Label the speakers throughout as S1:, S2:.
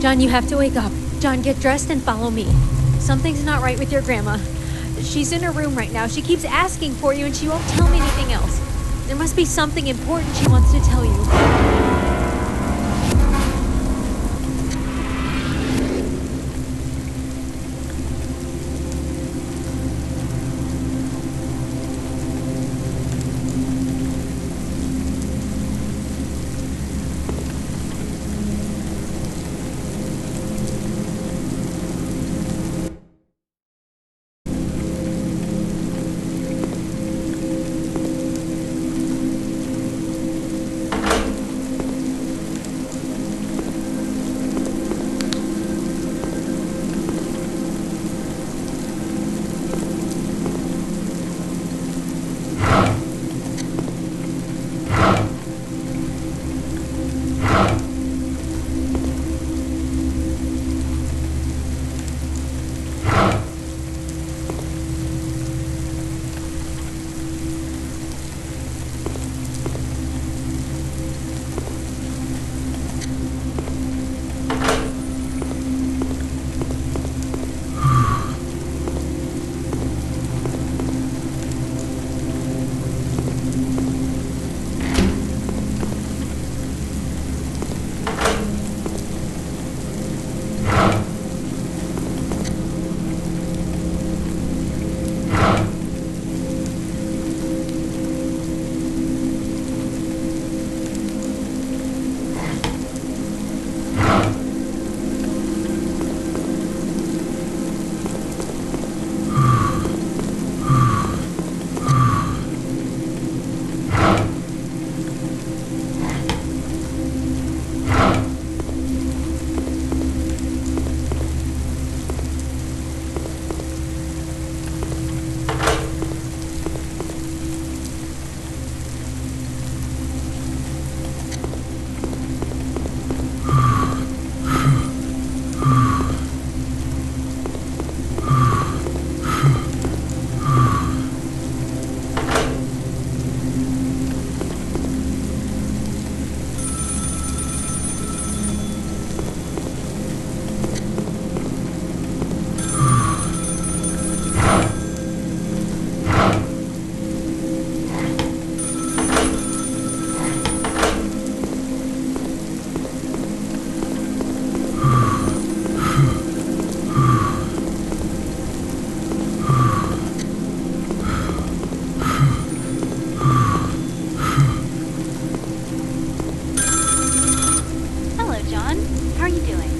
S1: John, you have to wake up. John, get dressed and follow me. Something's not right with your grandma. She's in her room right now. She keeps asking for you and she won't tell me anything else. There must be something important she wants to tell you.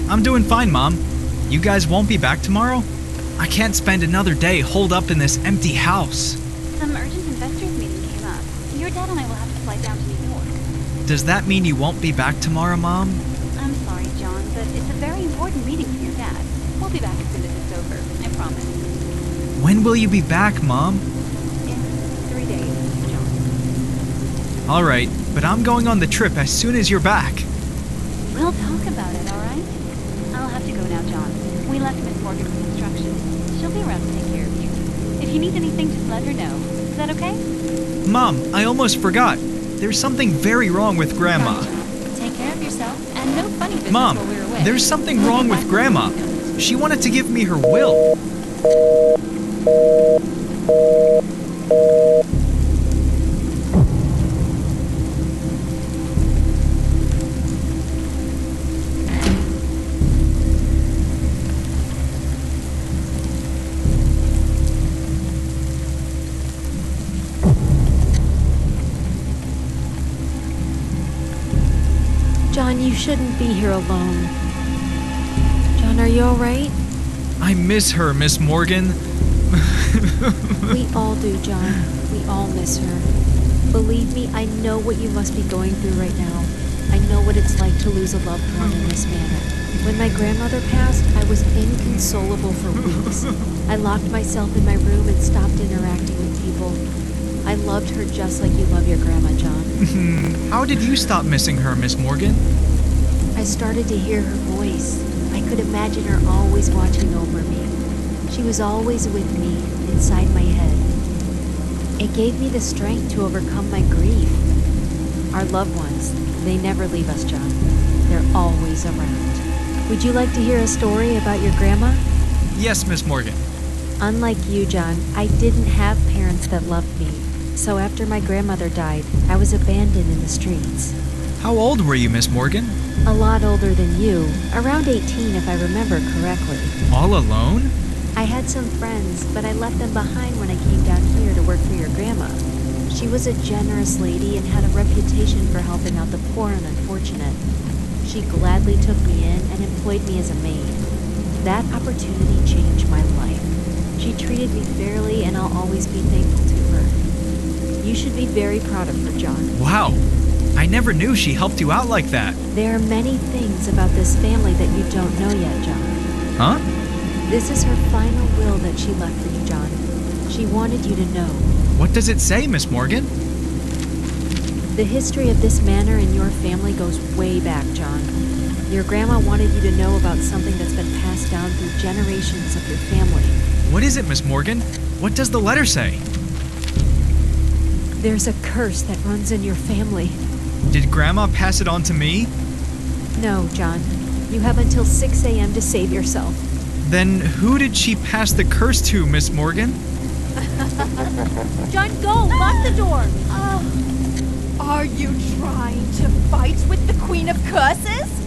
S2: I'm doing fine, Mom. You guys won't be back tomorrow? I can't spend another day holed up in this empty house.
S3: Some urgent investors meeting came up. Your dad and I will have to fly down to New York.
S2: Does that mean you won't be back tomorrow, Mom?
S3: I'm sorry, John, but it's a very important meeting for your dad. We'll be back as soon as it's over, I promise.
S2: When will you be back, Mom?
S3: In 3 days, John.
S2: All right, but I'm going on the trip as soon as you're back.
S3: We'll talk about it, all right? I'll have to go now, John. We left Miss Morgan with instructions. She'll be around to take care of you. If you need anything, just let her know. Is that okay?
S2: Mom, I almost forgot. There's something very wrong with Grandma.
S3: Take care of yourself, and no funny business
S2: Mom,
S3: while we're away.
S2: there's something wrong with Grandma. She wanted to give me her will.
S1: John, you shouldn't be here alone. John, are you alright?
S2: I miss her, Miss Morgan.
S1: We all do, John. We all miss her. Believe me, I know what you must be going through right now. I know what it's like to lose a loved one in this manner. When my grandmother passed, I was inconsolable for weeks. I locked myself in my room and stopped interacting with people. I loved her just like you love your grandma, John.
S2: How did you stop missing her, Miss Morgan?
S1: I started to hear her voice. I could imagine her always watching over me. She was always with me, inside my head. It gave me the strength to overcome my grief. Our loved ones, they never leave us, John. They're always around. Would you like to hear a story about your grandma?
S2: Yes, Miss Morgan.
S1: Unlike you, John, I didn't have parents that loved me. So after my grandmother died, I was abandoned in the streets.
S2: How old were you, Miss Morgan?
S1: A lot older than you, around 18 if I remember correctly.
S2: All alone?
S1: I had some friends, but I left them behind when I came down here to work for your grandma. She was a generous lady and had a reputation for helping out the poor and unfortunate. She gladly took me in and employed me as a maid. That opportunity changed my life. She treated me fairly and I'll always be thankful to her. You should be very proud of her, John.
S2: Wow. I never knew she helped you out like that.
S1: There are many things about this family that you don't know yet, John.
S2: Huh?
S1: This is her final will that she left for you, John. She wanted you to know.
S2: What does it say, Miss Morgan?
S1: The history of this manor and your family goes way back, John. Your grandma wanted you to know about something that's been passed down through generations of your family.
S2: What is it, Miss Morgan? What does the letter say?
S1: There's a curse that runs in your family.
S2: Did Grandma pass it on to me?
S1: No, John. You have until 6 a.m. to save yourself.
S2: Then who did she pass the curse to, Miss Morgan?
S1: John, go! Lock the door!
S4: Are you trying to fight with the Queen of Curses?